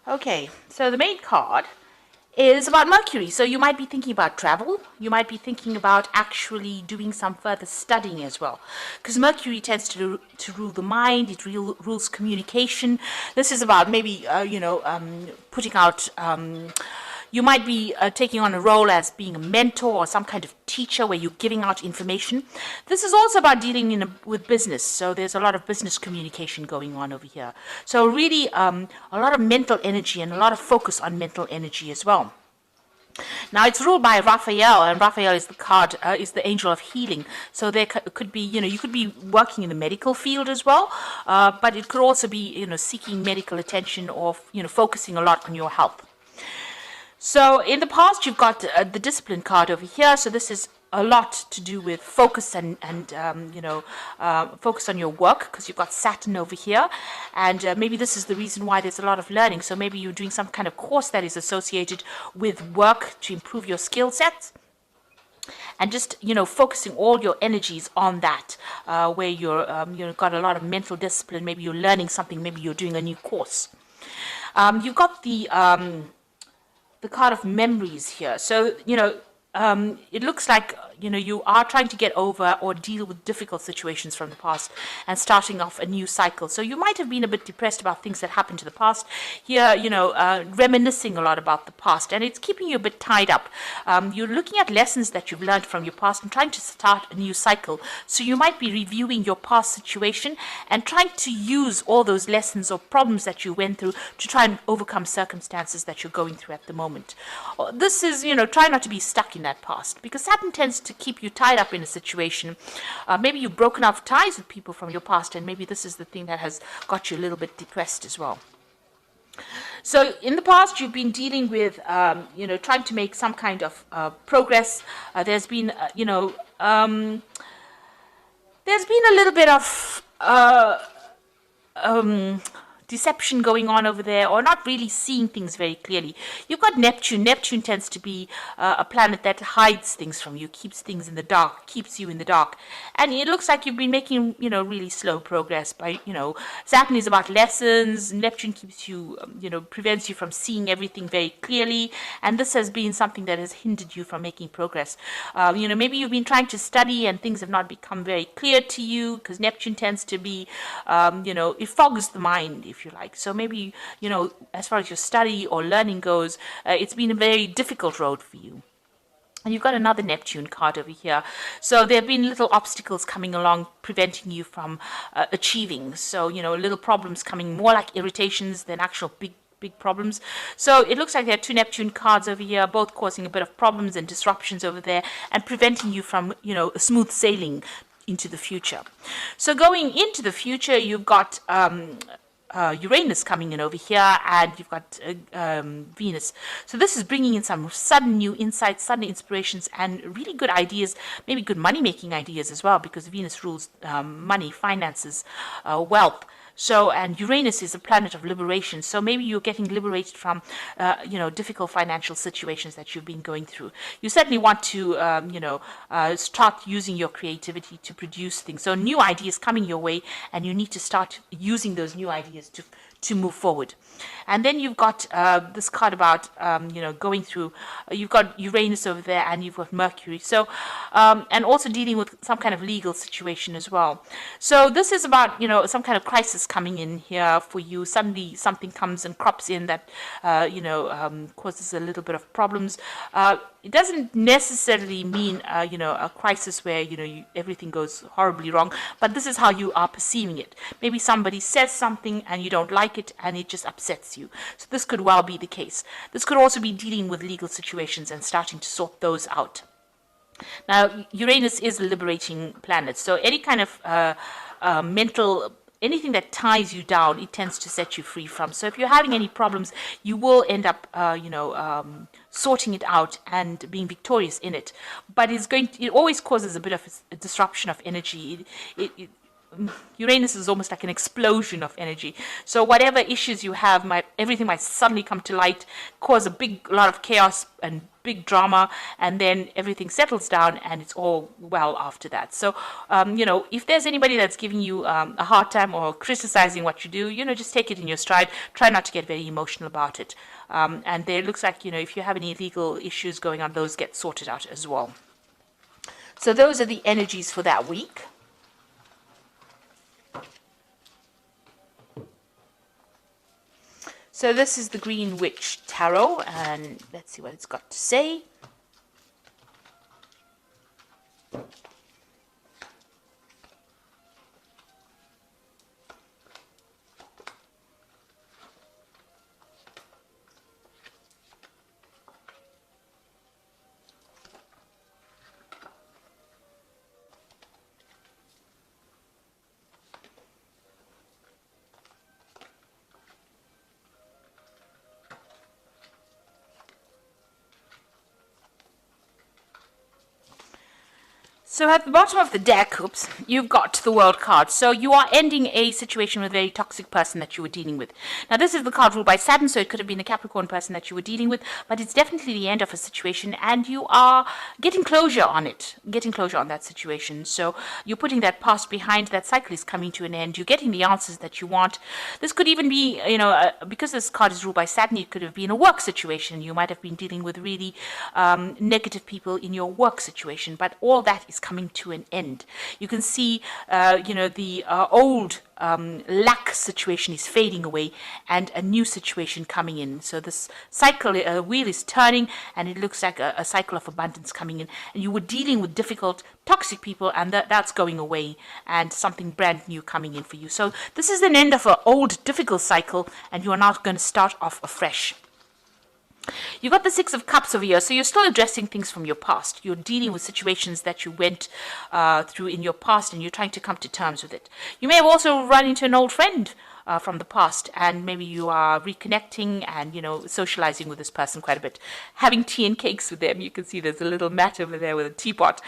Okay, so the main card is about Mercury. So you might be thinking about travel. You might be thinking about actually doing some further studying as well. Because Mercury tends to rule the mind, it rules communication. This is about maybe, putting out. You might be taking on a role as being a mentor or some kind of teacher where you're giving out information. This is also about dealing with business. So there's a lot of business communication going on over here. So really a lot of mental energy and a lot of focus on mental energy as well. Now it's ruled by Raphael, and Raphael is the card, is the angel of healing. So there could be, you could be working in the medical field as well, but it could also be, seeking medical attention or, focusing a lot on your health. So in the past, you've got the discipline card over here. So this is a lot to do with focus and focus on your work, because you've got Saturn over here, and maybe this is the reason why there's a lot of learning. So maybe you're doing some kind of course that is associated with work to improve your skill sets, and just focusing all your energies on that, where you're got a lot of mental discipline. Maybe you're learning something. Maybe you're doing a new course. You've got the card of memories here. So it looks like you are trying to get over or deal with difficult situations from the past and starting off a new cycle. So you might have been a bit depressed about things that happened to the past. Here, reminiscing a lot about the past, and it's keeping you a bit tied up. You're looking at lessons that you've learned from your past and trying to start a new cycle. So you might be reviewing your past situation and trying to use all those lessons or problems that you went through to try and overcome circumstances that you're going through at the moment. This is, try not to be stuck in that past, because Saturn tends to keep you tied up in a situation. Maybe you've broken off ties with people from your past, and maybe this is the thing that has got you a little bit depressed as well. So in the past, you've been dealing with, trying to make some kind of progress. There's been, there's been a little bit of deception going on over there, or not really seeing things very clearly. You've got Neptune. Neptune tends to be a planet that hides things from you, keeps things in the dark, keeps you in the dark. And it looks like you've been making, really slow progress by, Saturn is about lessons. Neptune keeps you, prevents you from seeing everything very clearly. And this has been something that has hindered you from making progress. Maybe you've been trying to study and things have not become very clear to you, because Neptune tends to be, it fogs the mind, if you like. So maybe, as far as your study or learning goes, it's been a very difficult road for you. And you've got another Neptune card over here. So there have been little obstacles coming along, preventing you from achieving. So, little problems coming, more like irritations than actual big problems. So it looks like there are two Neptune cards over here, both causing a bit of problems and disruptions over there, and preventing you from, a smooth sailing into the future. So going into the future, you've got Uranus coming in over here, and you've got Venus. So this is bringing in some sudden new insights, sudden inspirations, and really good ideas, maybe good money-making ideas as well, because Venus rules money, finances, wealth. So, and Uranus is a planet of liberation. So maybe you're getting liberated from, difficult financial situations that you've been going through. You certainly want to, start using your creativity to produce things. So new ideas coming your way, and you need to start using those new ideas to move forward. And then you've got this card about, going through, you've got Uranus over there, and you've got Mercury. So, and also dealing with some kind of legal situation as well. So this is about, some kind of crisis coming in here for you. Suddenly something comes and crops in that, causes a little bit of problems. It doesn't necessarily mean, a crisis where, everything goes horribly wrong, but this is how you are perceiving it. Maybe somebody says something and you don't like it, and it just upsets you. So this could well be the case. This could also be dealing with legal situations and starting to sort those out. Now, Uranus is a liberating planet, so any kind of mental, anything that ties you down, it tends to set you free from. So if you're having any problems, you will end up, sorting it out and being victorious in it. But it always causes a bit of a disruption of energy. Uranus is almost like an explosion of energy. So whatever issues you have, everything might suddenly come to light, cause a big lot of chaos and big drama, and then everything settles down and it's all well after that. So, if there's anybody that's giving you a hard time or criticizing what you do, just take it in your stride. Try not to get very emotional about it. And there looks like, if you have any legal issues going on, those get sorted out as well. So those are the energies for that week. So this is the Green Witch Tarot, and let's see what it's got to say. So at the bottom of the deck, you've got the World card. So you are ending a situation with a very toxic person that you were dealing with. Now this is the card ruled by Saturn, so it could have been a Capricorn person that you were dealing with, but it's definitely the end of a situation and you are getting closure on it, getting closure on that situation. So you're putting that past behind, that cycle is coming to an end, you're getting the answers that you want. This could even be, because this card is ruled by Saturn, it could have been a work situation. You might have been dealing with really negative people in your work situation, but all that is coming to an end. You can see, the old lack situation is fading away and a new situation coming in. So this cycle, wheel is turning and it looks like a cycle of abundance coming in. And you were dealing with difficult, toxic people and that's going away and something brand new coming in for you. So this is an end of an old, difficult cycle and you are now going to start off afresh. You've got the Six of Cups over here, so you're still addressing things from your past. You're dealing with situations that you went through in your past and you're trying to come to terms with it. You may have also run into an old friend from the past and maybe you are reconnecting and, socializing with this person quite a bit. Having tea and cakes with them. You can see there's a little mat over there with a teapot.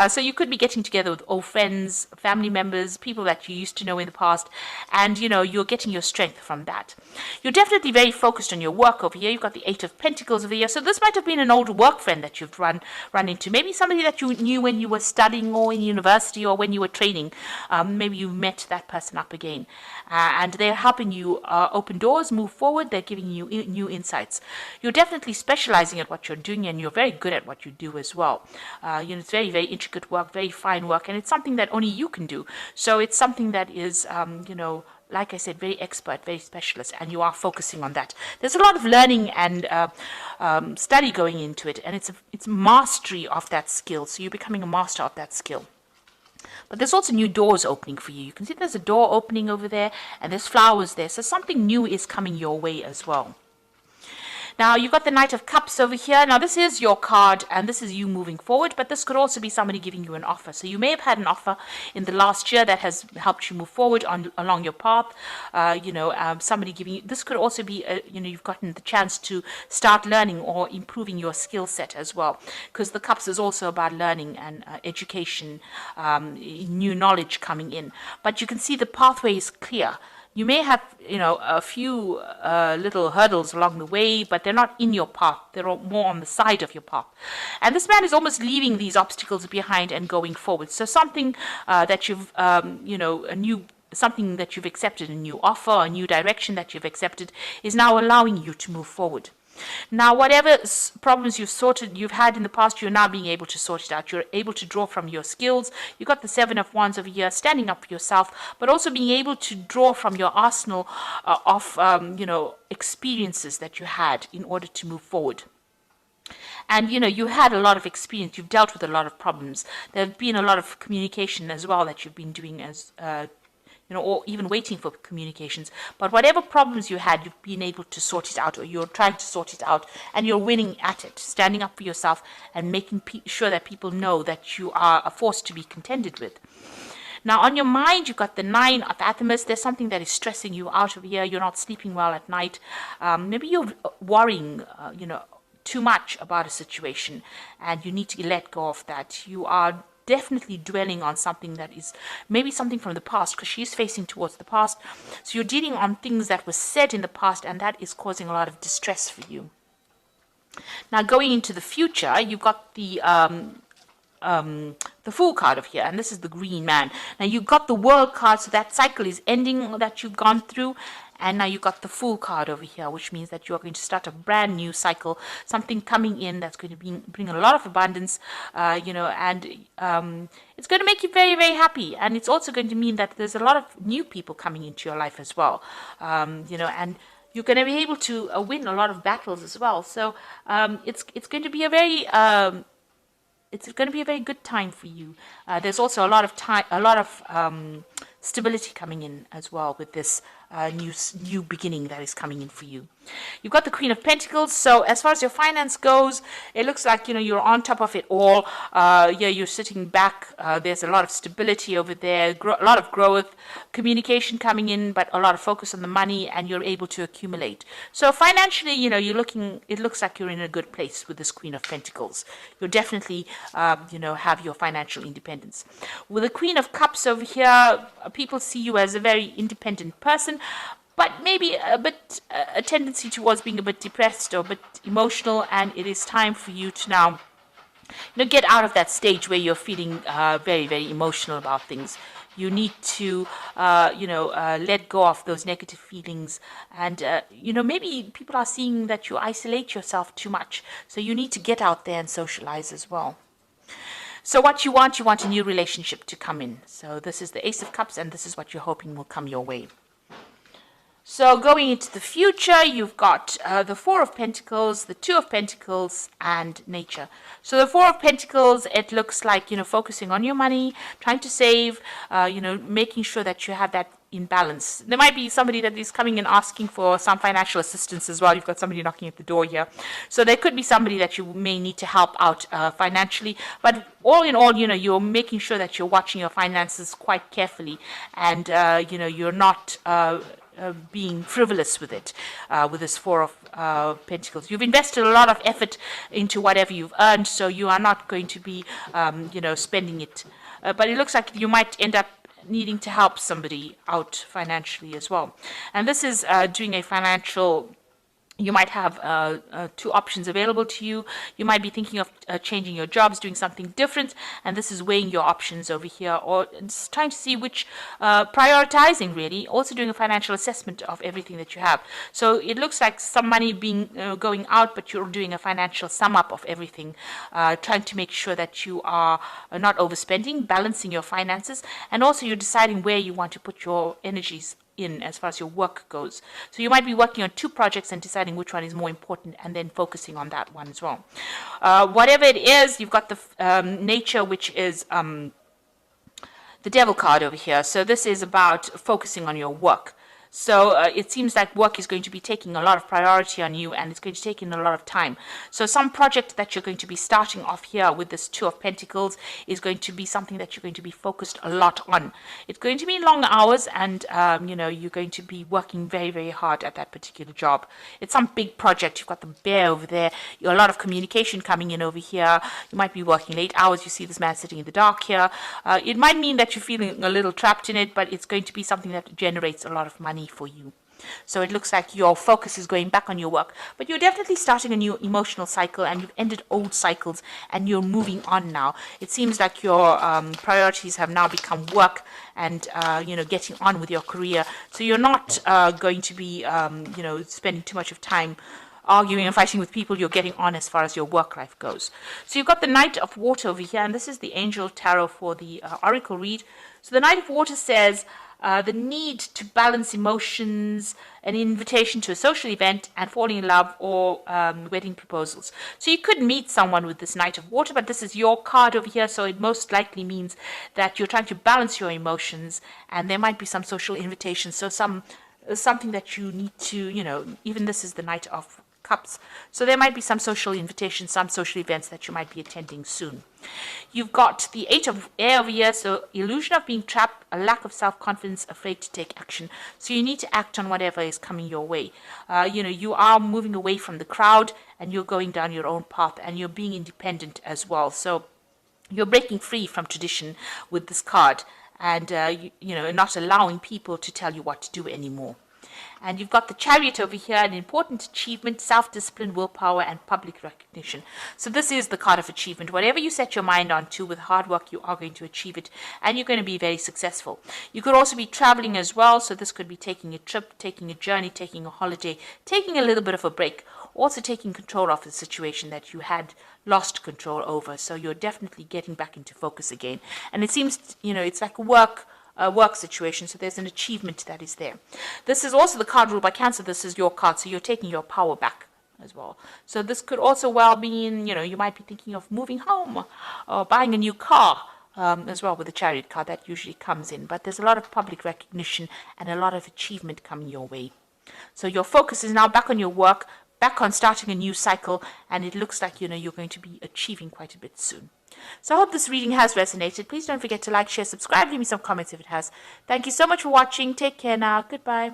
So you could be getting together with old friends, family members, people that you used to know in the past and, you're getting your strength from that. You're definitely very focused on your work over here. You've got the Eight of Pentacles over here. So this might have been an old work friend that you've run into. Maybe somebody that you knew when you were studying or in university or when you were training. Maybe you met that person up again. And they're helping you open doors, move forward. They're giving you new insights. You're definitely specializing at what you're doing and you're very good at what you do as well. It's very, very intricate work, very fine work, and it's something that only you can do. So it's something that is, like I said, very expert, very specialist, and you are focusing on that. There's a lot of learning and study going into it, and it's mastery of that skill. So you're becoming a master of that skill. But there's also new doors opening for you. You can see there's a door opening over there, and there's flowers there. So something new is coming your way as well. Now, you've got the Knight of Cups over here. Now, this is your card, and this is you moving forward, but this could also be somebody giving you an offer. So you may have had an offer in the last year that has helped you move forward along your path. Somebody giving you, this could also be, you've gotten the chance to start learning or improving your skill set as well, because the Cups is also about learning and education, new knowledge coming in. But you can see the pathway is clear. You may have, a few little hurdles along the way, but they're not in your path. They're more on the side of your path. And this man is almost leaving these obstacles behind and going forward. So something that you've, something that you've accepted, a new offer, a new direction that you've accepted is now allowing you to move forward. Now, whatever problems you've had in the past, you're now being able to sort it out. You're able to draw from your skills. You've got the Seven of Wands over here, standing up for yourself, but also being able to draw from your arsenal of, experiences that you had in order to move forward. And, you had a lot of experience. You've dealt with a lot of problems. There have been a lot of communication as well that you've been doing as or even waiting for communications. But whatever problems you had, you've been able to sort it out, or you're trying to sort it out, and you're winning at it, standing up for yourself and making sure that people know that you are a force to be contended with. Now, on your mind, you've got the Nine of Athemus. There's something that is stressing you out of here. You're not sleeping well at night. Maybe you're worrying, too much about a situation, and you need to let go of that. You are definitely dwelling on something that is maybe something from the past, because she's facing towards the past. So you're dealing on things that were said in the past, and that is causing a lot of distress for you. Now, going into the future, you've got the Fool card of here, and this is the Green Man. Now you've got the World card, so that cycle is ending that you've gone through, and now you've got the Fool card over here, which means that you are going to start a brand new cycle, something coming in that's going to bring a lot of abundance, and it's going to make you very, very happy. And it's also going to mean that there's a lot of new people coming into your life as well, and you're going to be able to win a lot of battles as well. So it's going to be a very it's going to be a very good time for you. There's also a lot of stability coming in as well with this new beginning that is coming in for you. You've got the Queen of Pentacles. So as far as your finance goes, it looks like you're on top of it all. You're sitting back. There's a lot of stability over there, a lot of growth, communication coming in, but a lot of focus on the money, and you're able to accumulate. So financially, it looks like you're in a good place with this Queen of Pentacles. You'll definitely have your financial independence. With the Queen of Cups over here, people see you as a very independent person, but maybe a tendency towards being a bit depressed or a bit emotional, and it is time for you to now get out of that stage where you're feeling very, very emotional about things. You need to let go of those negative feelings, and maybe people are seeing that you isolate yourself too much, so you need to get out there and socialize as well. So what you want a new relationship to come in. So this is the Ace of Cups, and this is what you're hoping will come your way. So going into the future, you've got the Four of Pentacles, the Two of Pentacles, and Nature. So the Four of Pentacles, it looks like, focusing on your money, trying to save, making sure that you have that in balance. There might be somebody that is coming and asking for some financial assistance as well. You've got somebody knocking at the door here. So there could be somebody that you may need to help out financially. But all in all, you're making sure that you're watching your finances quite carefully, and, you're not being frivolous with it, with this Four of Pentacles. You've invested a lot of effort into whatever you've earned, so you are not going to be, spending it. But it looks like you might end up needing to help somebody out financially as well. And this is doing a financial. You might have two options available to you. You might be thinking of changing your jobs, doing something different, and this is weighing your options over here, or it's trying to see which, prioritizing really, also doing a financial assessment of everything that you have. So it looks like some money being going out, but you're doing a financial sum up of everything, trying to make sure that you are not overspending, balancing your finances, and also you're deciding where you want to put your energies in as far as your work goes. So you might be working on two projects and deciding which one is more important, and then focusing on that one as well. Whatever it is, you've got the Nature, which is the Devil card over here. So this is about focusing on your work. So it seems like work is going to be taking a lot of priority on you, and it's going to take in a lot of time. So some project that you're going to be starting off here with this Two of Pentacles is going to be something that you're going to be focused a lot on. It's going to be long hours, and you're going to be working very, very hard at that particular job. It's some big project. You've got the Bear over there. You've got a lot of communication coming in over here. You might be working late hours. You see this man sitting in the dark here. It might mean that you're feeling a little trapped in it, but it's going to be something that generates a lot of money for you. So it looks like your focus is going back on your work, but you're definitely starting a new emotional cycle, and you've ended old cycles, and you're moving on now. It seems like your priorities have now become work and getting on with your career. So you're not going to be spending too much of time arguing and fighting with people. You're getting on as far as your work life goes. So you've got the Knight of Water over here, and this is the Angel Tarot for the Oracle read. So the Knight of Water says the need to balance emotions, an invitation to a social event, and falling in love, or wedding proposals. So you could meet someone with this Knight of Water, but this is your card over here, so it most likely means that you're trying to balance your emotions, and there might be some social invitations. So something that you need to, even this is the Knight of Cups. So there might be some social invitations, some social events that you might be attending soon. You've got the Eight of Air over here, so illusion of being trapped, a lack of self-confidence, afraid to take action. So you need to act on whatever is coming your way. You are moving away from the crowd, and you're going down your own path, and you're being independent as well. So You're breaking free from tradition with this card, and not allowing people to tell you what to do anymore. And you've got the Chariot over here, an important achievement, self-discipline, willpower, and public recognition. So this is the card of achievement. Whatever you set your mind on to with hard work, you are going to achieve it, and you're going to be very successful. You could also be traveling as well. So this could be taking a trip, taking a journey, taking a holiday, taking a little bit of a break, also taking control of the situation that you had lost control over. So you're definitely getting back into focus again. And it seems, it's like a work situation, so there's an achievement that is there. This is also the card ruled by Cancer. This is your card, so you're taking your power back as well. So this could also well mean, you might be thinking of moving home or buying a new car as well with the Chariot card. That usually comes in. But there's a lot of public recognition and a lot of achievement coming your way. So your focus is now back on your work, back on starting a new cycle, and it looks like, you're going to be achieving quite a bit soon. So I hope this reading has resonated. Please don't forget to like, share, subscribe, leave me some comments if it has. Thank you so much for watching. Take care now. Goodbye.